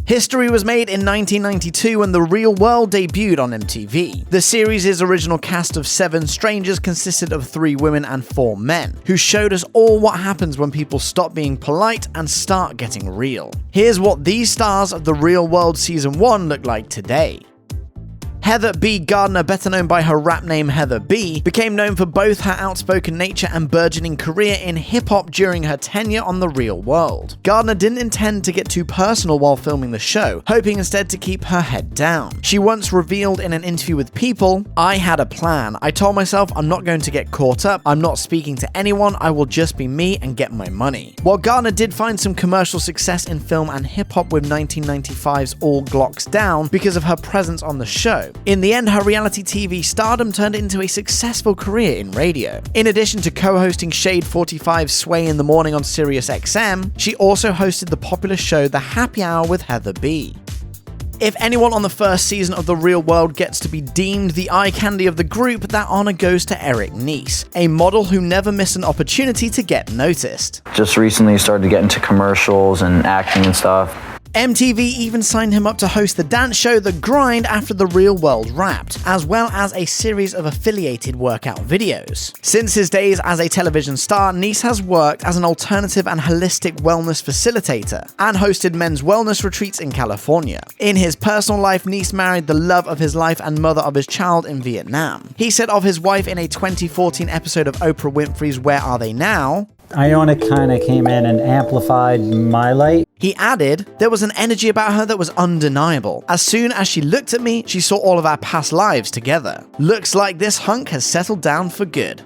History was made in 1992 when The Real World debuted on MTV. The series' original cast of 7 strangers consisted of 3 women and 4 men, who showed us all what happens when people stop being polite and start getting real. Here's what these stars of The Real World Season 1 look like today. Heather B. Gardner, better known by her rap name Heather B, became known for both her outspoken nature and burgeoning career in hip-hop during her tenure on The Real World. Gardner didn't intend to get too personal while filming the show, hoping instead to keep her head down. She once revealed in an interview with People, "I had a plan. I told myself I'm not going to get caught up, I'm not speaking to anyone, I will just be me and get my money." While Gardner did find some commercial success in film and hip-hop with 1995's All Glocks Down because of her presence on the show, in the end, her reality TV stardom turned into a successful career in radio. In addition to co-hosting Shade 45's Sway in the Morning on Sirius XM, she also hosted the popular show The Happy Hour with Heather B. If anyone on the first season of The Real World gets to be deemed the eye candy of the group, that honor goes to Eric Nies, a model who never missed an opportunity to get noticed. Just recently started to get into commercials and acting and stuff. MTV even signed him up to host the dance show The Grind after The Real World wrapped, as well as a series of affiliated workout videos. Since his days as a television star, Nies has worked as an alternative and holistic wellness facilitator and hosted men's wellness retreats in California. In his personal life, Nies married the love of his life and mother of his child in Vietnam. He said of his wife in a 2014 episode of Oprah Winfrey's Where Are They Now? Iona kind of came in and amplified my light. He added, "There was an energy about her that was undeniable. As soon as she looked at me, she saw all of our past lives together. Looks like this hunk has settled down for good."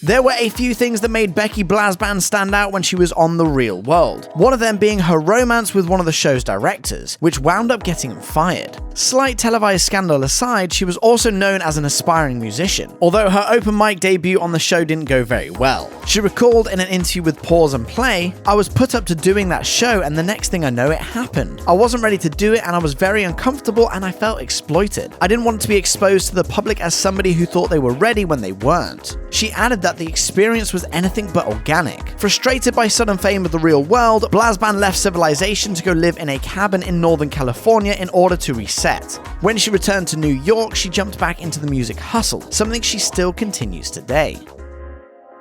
There were a few things that made Becky Blasband stand out when she was on The Real World, one of them being her romance with one of the show's directors, which wound up getting him fired. Slight televised scandal aside, she was also known as an aspiring musician, although her open mic debut on the show didn't go very well. She recalled in an interview with Pause and Play, "I was put up to doing that show and the next thing I know it happened. I wasn't ready to do it and I was very uncomfortable and I felt exploited. I didn't want to be exposed to the public as somebody who thought they were ready when they weren't." She added that the experience was anything but organic. Frustrated by sudden fame of The Real World, Blasband left civilization to go live in a cabin in Northern California in order to reset. When she returned to New York, she jumped back into the music hustle, something she still continues today.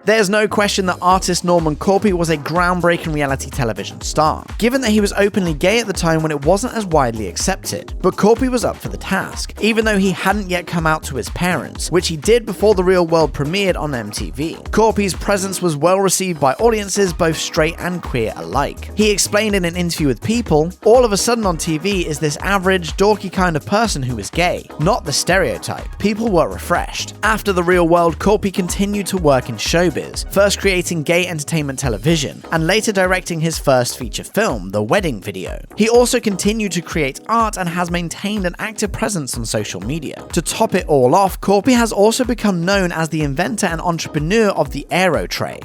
There's no question that artist Norman Korpi was a groundbreaking reality television star, given that he was openly gay at the time when it wasn't as widely accepted. But Korpi was up for the task, even though he hadn't yet come out to his parents, which he did before The Real World premiered on MTV. Korpi's presence was well received by audiences, both straight and queer alike. He explained in an interview with People, "All of a sudden on TV is this average, dorky kind of person who is gay, not the stereotype. People were refreshed." After The Real World, Korpi continued to work in showbiz, first creating gay entertainment television, and later directing his first feature film, The Wedding Video. He also continued to create art and has maintained an active presence on social media. To top it all off, Korpi has also become known as the inventor and entrepreneur of the Aero Tray.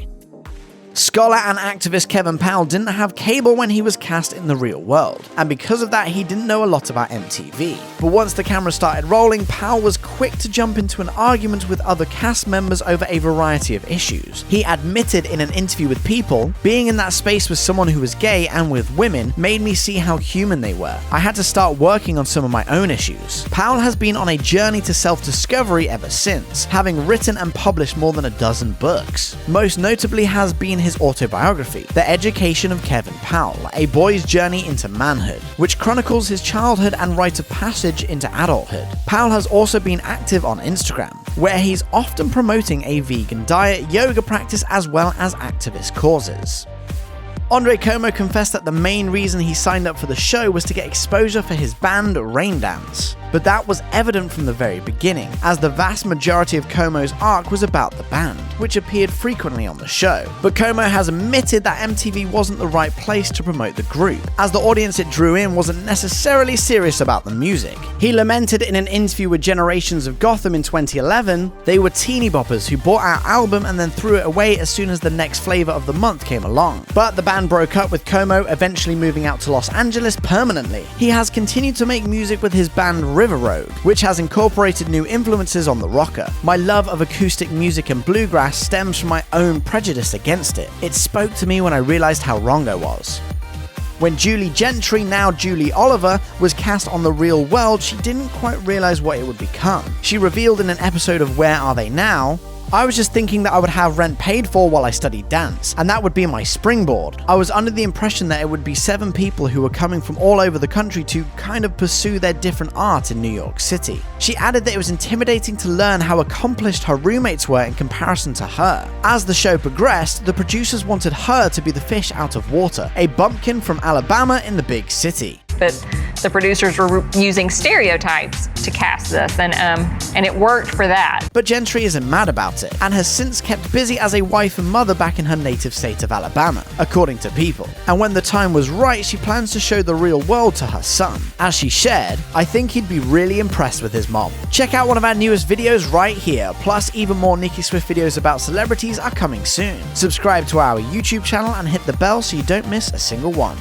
Scholar and activist Kevin Powell didn't have cable when he was cast in The Real World, and because of that he didn't know a lot about MTV. But once the camera started rolling, Powell was quick to jump into an argument with other cast members over a variety of issues. He admitted in an interview with People, "Being in that space with someone who was gay and with women made me see how human they were. I had to start working on some of my own issues." Powell has been on a journey to self-discovery ever since, having written and published more than a dozen books. Most notably has been his autobiography, The Education of Kevin Powell, A Boy's Journey into Manhood, which chronicles his childhood and rite of passage into adulthood. Powell has also been active on Instagram, where he's often promoting a vegan diet, yoga practice, as well as activist causes. Comeau confessed that the main reason he signed up for the show was to get exposure for his band Rain Dance. But that was evident from the very beginning, as the vast majority of Comeau's arc was about the band, which appeared frequently on the show. But Comeau has admitted that MTV wasn't the right place to promote the group, as the audience it drew in wasn't necessarily serious about the music. He lamented in an interview with Generations of Gotham in 2011, "They were teeny boppers who bought our album and then threw it away as soon as the next flavor of the month came along." But the band broke up, with Comeau eventually moving out to Los Angeles permanently. He has continued to make music with his band River Road, which has incorporated new influences on the rocker. "My love of acoustic music and bluegrass stems from my own prejudice against it. It spoke to me when I realized how wrong I was." When Julie Gentry, now Julie Oliver, was cast on The Real World, she didn't quite realize what it would become. She revealed in an episode of Where Are They Now, "I was just thinking that I would have rent paid for while I studied dance, and that would be my springboard. I was under the impression that it would be 7 people who were coming from all over the country to kind of pursue their different art in New York City." She added that it was intimidating to learn how accomplished her roommates were in comparison to her. As the show progressed, the producers wanted her to be the fish out of water, a bumpkin from Alabama in the big city. But the producers were using stereotypes to cast this, and it worked for that. But Gentry isn't mad about it, and has since kept busy as a wife and mother back in her native state of Alabama, according to People. And when the time was right, she plans to show The Real World to her son. As she shared, "I think he'd be really impressed with his mom." Check out one of our newest videos right here, plus even more Nicki Swift videos about celebrities are coming soon. Subscribe to our YouTube channel and hit the bell so you don't miss a single one.